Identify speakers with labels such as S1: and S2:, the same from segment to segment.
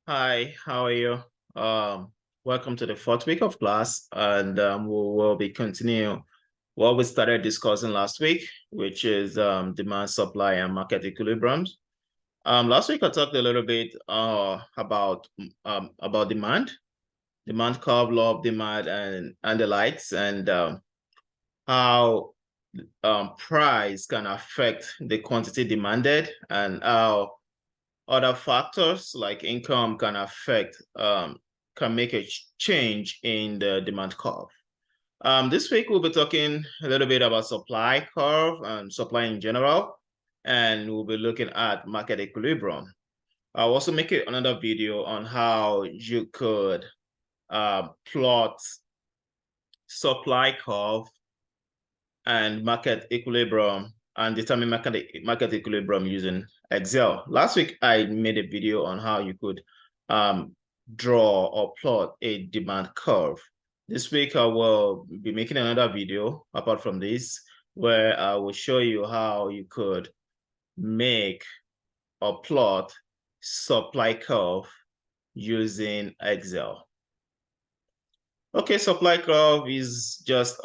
S1: Hi, how are you? Um, Welcome to the fourth week of class, and we will be continuing what we started discussing last week, which is demand, supply, and market equilibriums. Last week I talked a little bit about demand curve, law of demand, and the likes, and how price can affect the quantity demanded, and how other factors like income can make a change in the demand curve. This week we'll be talking a little bit about supply curve and supply in general, and we'll be looking at market equilibrium. I'll also make another video on how you could plot supply curve and market equilibrium and determine market equilibrium using Excel. Last week, I made a video on how you could draw or plot a demand curve. This week, I will be making another video apart from this, where I will show you how you could make or plot supply curve using Excel. Okay, supply curve is just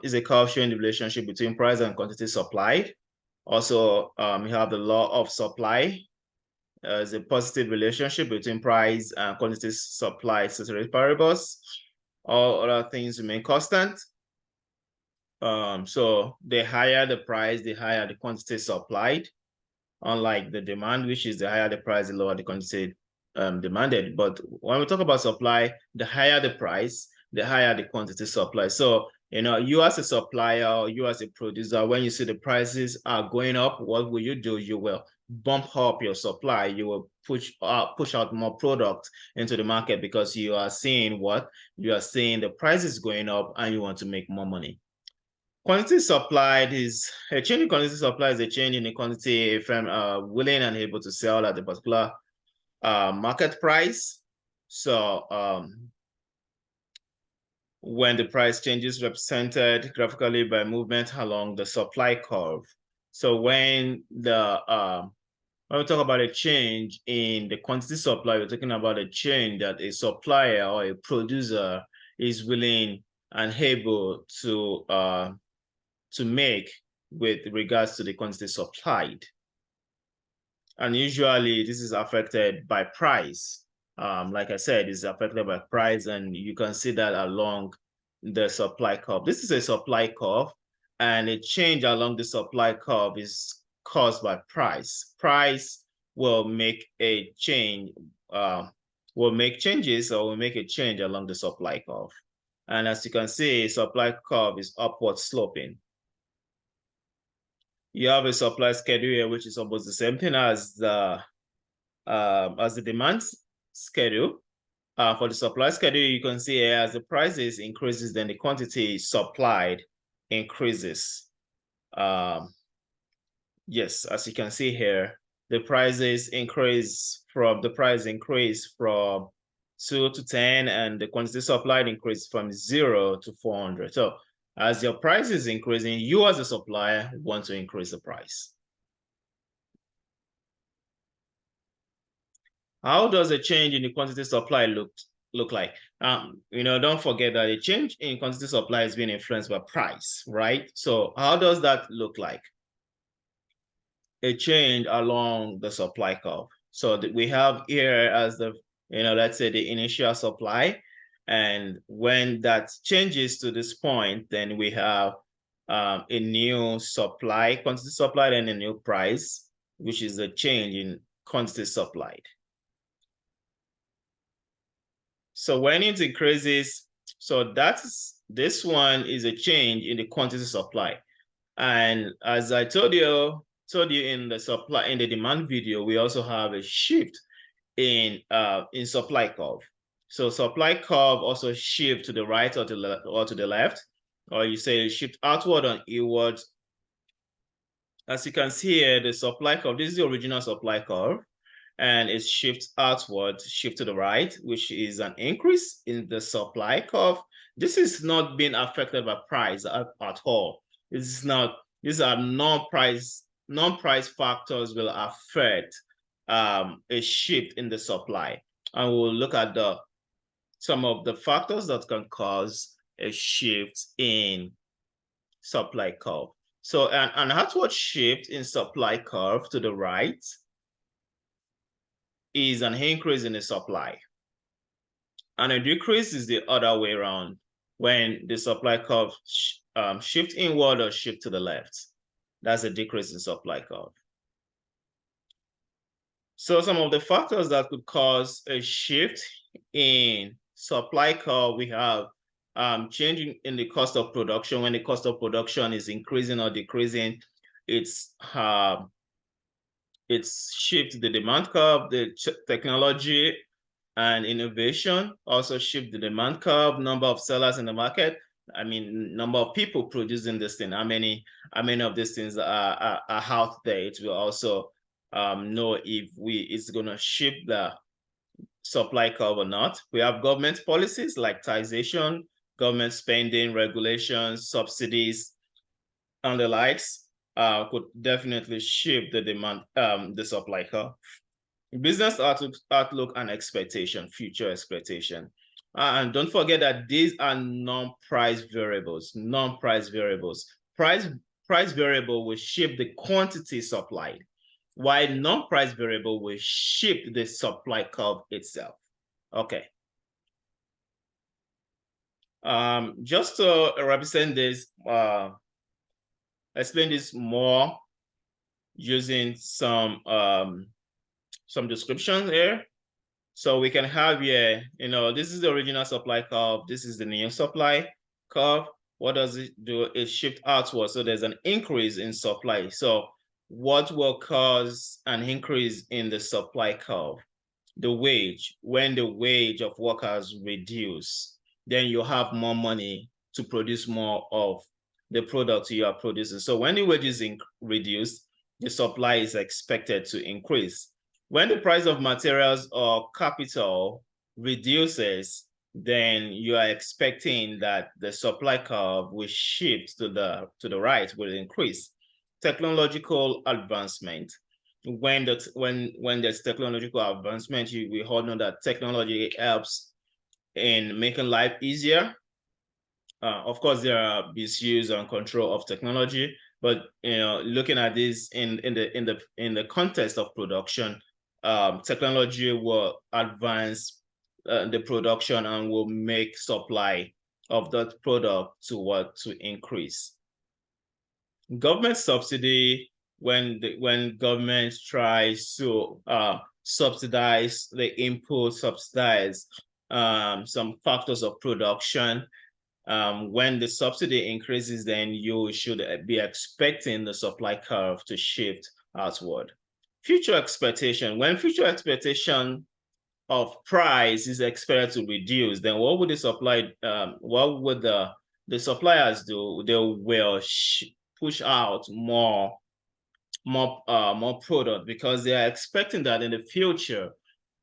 S1: is a curve showing the relationship between price and quantity supplied. Also, you have the law of supply as a positive relationship between price and quantity supplied ceteris paribus. All other things remain constant. So the higher the price, the higher the quantity supplied, unlike the demand, which is the higher the price, the lower the quantity demanded. But when we talk about supply, the higher the price, the higher the quantity supply. So, you as a supplier or you as a producer, when you see the prices are going up, what will you do? You will bump up your supply. You will push out more product into the market because you are seeing the prices going up and you want to make more money. Quantity supplied is a change in quantity supply is a change in the quantity if I'm willing and able to sell at a particular market price. So when the price changes represented graphically by movement along the supply curve. So when we talk about a change in the quantity supply, we're talking about a change that a supplier or a producer is willing and able to make with regards to the quantity supplied. And usually this is affected by price. Like I said, it's affected by price, and you can see that along the supply curve. This is a supply curve, and a change along the supply curve is caused by price. Price will make a change, will make changes or will make a change along the supply curve. And as you can see, supply curve is upward sloping. You have a supply schedule here, which is almost the same thing as the demand schedule. For the supply schedule, you can see here as the prices increases, then the quantity supplied increases. Yes, as you can see here, the price increase from 2 to 10, and the quantity supplied increase from 0 to 400. So as your price is increasing, you as a supplier want to increase the price. How does a change in the quantity supply look like? Don't forget that a change in quantity supply is being influenced by price, right? So how does that look like? A change along the supply curve. So we have here as let's say the initial supply. And when that changes to this point, then we have a new supply, quantity supplied, and a new price, which is a change in quantity supplied. So when it increases, so this one is a change in the quantity supply. And as I told you in the demand video, we also have a shift in supply curve. So supply curve also shift to the right or to the left, or you say shift outward and inward. As you can see here, the supply curve, this is the original supply curve, and it shifts outward, shift to the right, which is an increase in the supply curve. This is not being affected by price at all. These are non-price factors will affect a shift in the supply. and we'll look at some of the factors that can cause a shift in supply curve. So an outward shift in supply curve to the right is an increase in the supply. And a decrease is the other way around, when the supply curve shift inward or shift to the left. That's a decrease in supply curve. So some of the factors that could cause a shift in supply curve, we have changing in the cost of production. When the cost of production is increasing or decreasing, it's shift the demand curve. The technology and innovation also shift the demand curve. Number of sellers in the market, I mean, number of people producing this thing, how many of these things are out there. It will also know if it's going to shift the supply curve or not. We have government policies like taxation, government spending, regulations, subsidies, and the likes could definitely shift the demand, the supply curve. Business outlook and expectation, future expectation. And don't forget that these are non-price variables. Non-price variables. Price variable will shape the quantity supplied, while non-price variable will shape the supply curve itself. Okay. Just to represent this, explain this more using some description here. So we can have here, this is the original supply curve. This is the new supply curve. What does it do? It shifts outward. So there's an increase in supply. So what will cause an increase in the supply curve? The wage. When the wage of workers reduce, then you have more money to produce more of the product you are producing. So when the wages reduce, the supply is expected to increase. When the price of materials or capital reduces, then you are expecting that the supply curve will shift to the right, will increase. Technological advancement. When there's technological advancement, we all know that technology helps in making life easier. Of course, there are misuse and control of technology, but looking at this in the context of production, technology will advance the production and will make supply of that product to increase. Government subsidy, when government tries to subsidize the input, subsidize some factors of production. When the subsidy increases, then you should be expecting the supply curve to shift outward. Future expectation. When future expectation of price is expected to reduce, then what would the suppliers do? They will push out more product, because they are expecting that in the future,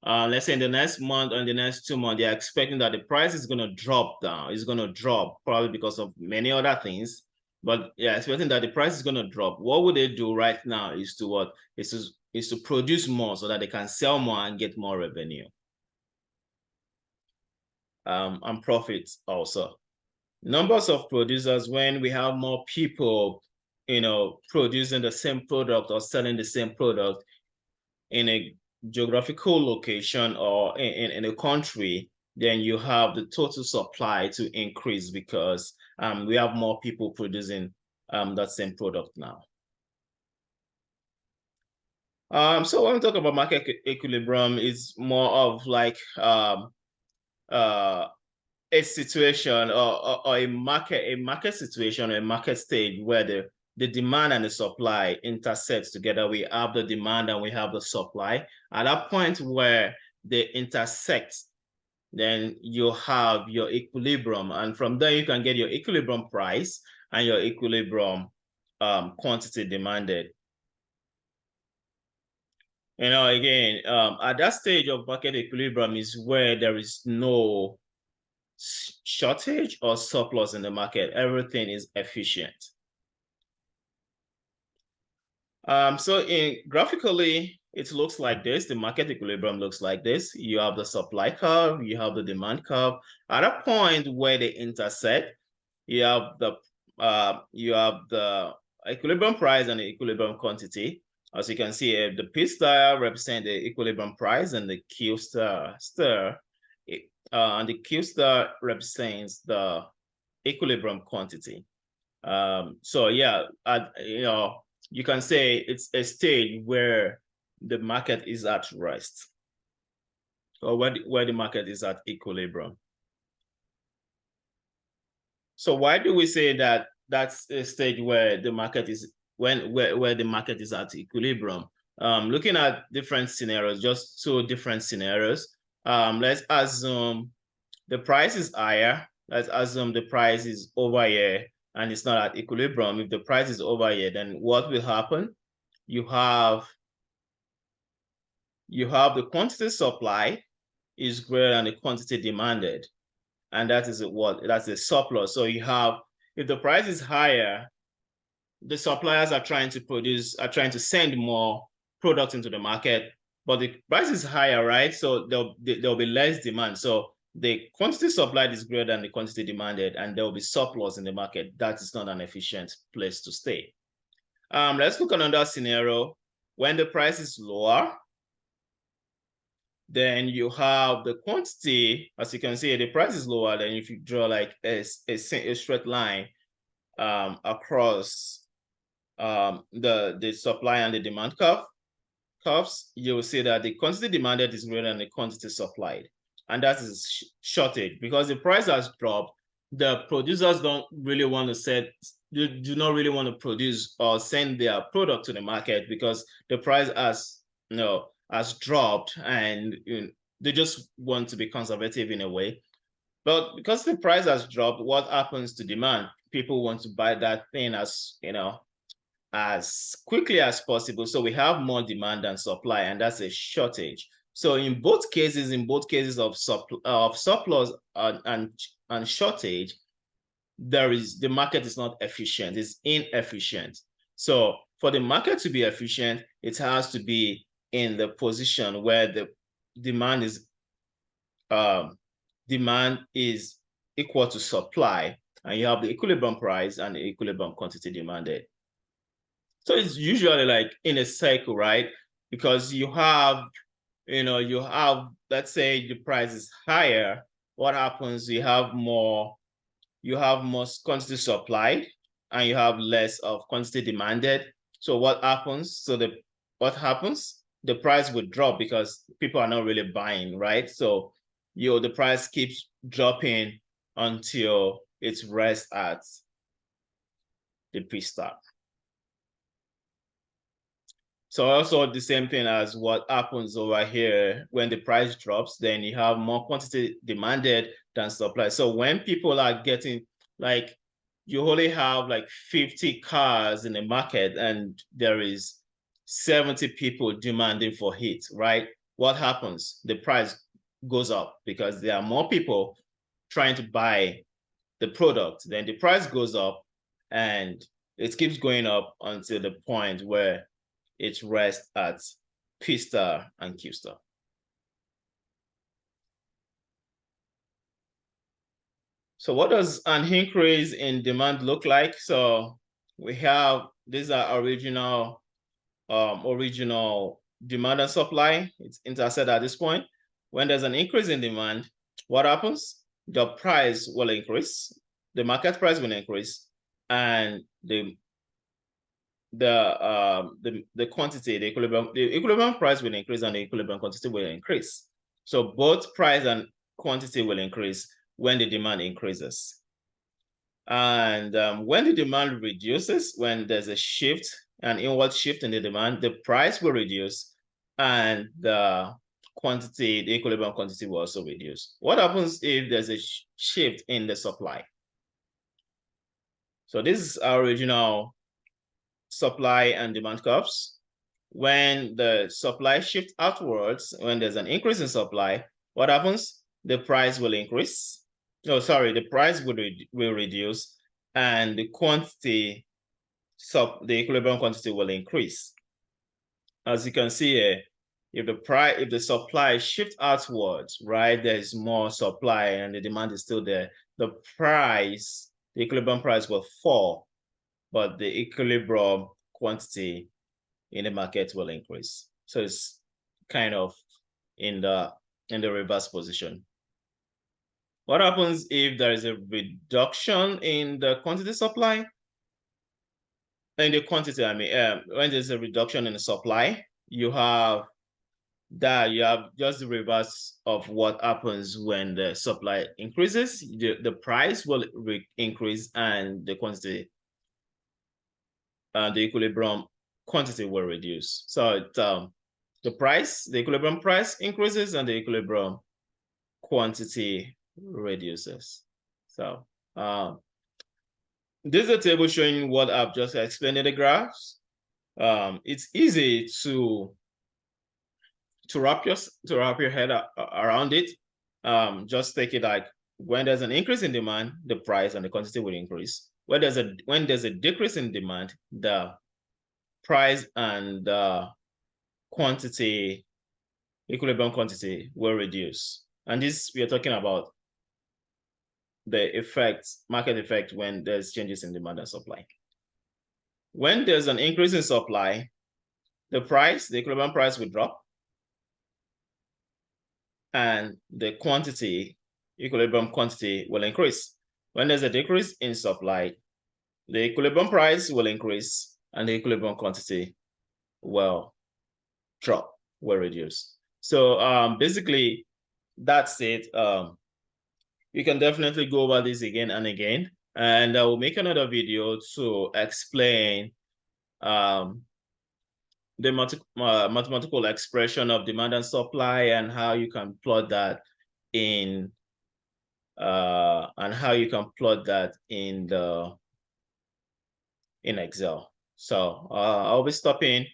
S1: let's say in the next month or in the next 2 months, they're expecting that the price is going to drop down. It's going to drop probably because of many other things, but yeah, expecting that the price is going to drop. What would they do right now is to produce more so that they can sell more and get more revenue. And profits also. Numbers of producers. When we have more people, producing the same product or selling the same product in a geographical location or in a country, then you have the total supply to increase, because we have more people producing that same product now. So when we talk about market equilibrium, it's more of like a situation or a market situation, or a market stage where the demand and the supply intersects together. We have the demand and we have the supply. At that point where they intersect, then you have your equilibrium, and from there you can get your equilibrium price and your equilibrium quantity demanded. Again, at that stage of market equilibrium is where there is no shortage or surplus in the market. Everything is efficient. So graphically, it looks like this. The market equilibrium looks like this. You have the supply curve, you have the demand curve. At a point where they intersect, you have the equilibrium price and the equilibrium quantity. As you can see, the P star represents the equilibrium price, and the Q star and the Q star represents the equilibrium quantity. So yeah, you can say it's a stage where the market is at rest, or where the market is at equilibrium. So why do we say that that's a stage where the market is where the market is at equilibrium? Looking at different scenarios, just 2 different scenarios. Let's assume the price is higher. Let's assume the price is over here and it's not at equilibrium. If the price is over here, then what will happen? You have the quantity supply is greater than the quantity demanded. And that is that's a surplus. So you have, if the price is higher, the suppliers are trying to send more products into the market, but the price is higher, right? So there'll be less demand. So the quantity supplied is greater than the quantity demanded, and there will be surplus in the market. That is not an efficient place to stay. Let's look at another scenario. When the price is lower, then you have the quantity. As you can see, the price is lower. Then if you draw like a straight line across the supply and the demand curves, you will see that the quantity demanded is greater than the quantity supplied. And that is shortage, because the price has dropped. The producers don't really want to do not really want to produce or send their product to the market, because the price has dropped, and they just want to be conservative in a way. But because the price has dropped, what happens to demand? People want to buy that thing as quickly as possible. So we have more demand than supply, and that's a shortage. So in both cases of surplus and shortage, the market is not efficient, it's inefficient. So for the market to be efficient, it has to be in the position where the demand is equal to supply, and you have the equilibrium price and the equilibrium quantity demanded. So it's usually like in a cycle, right? Because you have, let's say the price is higher. What happens? You have more quantity supplied, and you have less of quantity demanded. So what happens? The price would drop because people are not really buying, right? So the price keeps dropping until it rests at the P star. So also the same thing as what happens over here. When the price drops, then you have more quantity demanded than supply. So when people are getting, like, you only have like 50 cars in the market and there is 70 people demanding for heat, right? What happens? The price goes up because there are more people trying to buy the product. Then the price goes up, and it keeps going up until the point where it rests at P star and Q star. So what does an increase in demand look like? So we have, these are original demand and supply. It's intersect at this point. When there's an increase in demand, what happens? The price will increase, the market price will increase, and the quantity, the equilibrium price will increase, and the equilibrium quantity will increase. So both price and quantity will increase when the demand increases. And when the demand reduces, when there's a shift, an inward shift in the demand, the price will reduce, and the equilibrium quantity will also reduce. What happens if there's a shift in the supply? So this is our original supply and demand curves. When the supply shifts outwards, when there's an increase in supply, what happens? The price will increase. No, sorry, the price will reduce, and the equilibrium quantity will increase. as you can see here, if the supply shift outwards, right, there's more supply and the demand is still there, the equilibrium price will fall, but the equilibrium quantity in the market will increase. So it's kind of in the reverse position. What happens if there is a reduction in the quantity supply? In the quantity, I mean, when there's a reduction in the supply, you have just the reverse of what happens when the supply increases. The price will increase and the quantity, the equilibrium quantity will reduce. So the equilibrium price increases and the equilibrium quantity reduces. So this is a table showing what I've just explained in the graphs. It's easy to wrap your head around it. Just take it like when there's an increase in demand, the price and the quantity will increase. When there's a decrease in demand, the price and the equilibrium quantity will reduce. And this, we are talking about the market effect when there's changes in demand and supply. When there's an increase in supply, the equilibrium price will drop, and the equilibrium quantity will increase. When there's a decrease in supply, the equilibrium price will increase and the equilibrium quantity will drop, will reduce. So basically, that's it. You can definitely go over this again and again, and I will make another video to explain the mathematical expression of demand and supply and how you can plot that in in Excel. So I'll be stopping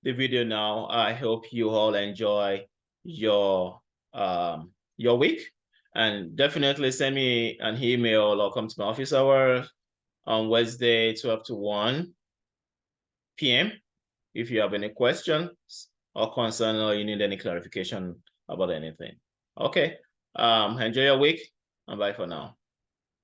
S1: the video now. I hope you all enjoy your week, and definitely send me an email or come to my office hours on Wednesday 12 to 1 p.m. if you have any questions or concern or you need any clarification about anything. Okay. Enjoy your week and bye for now.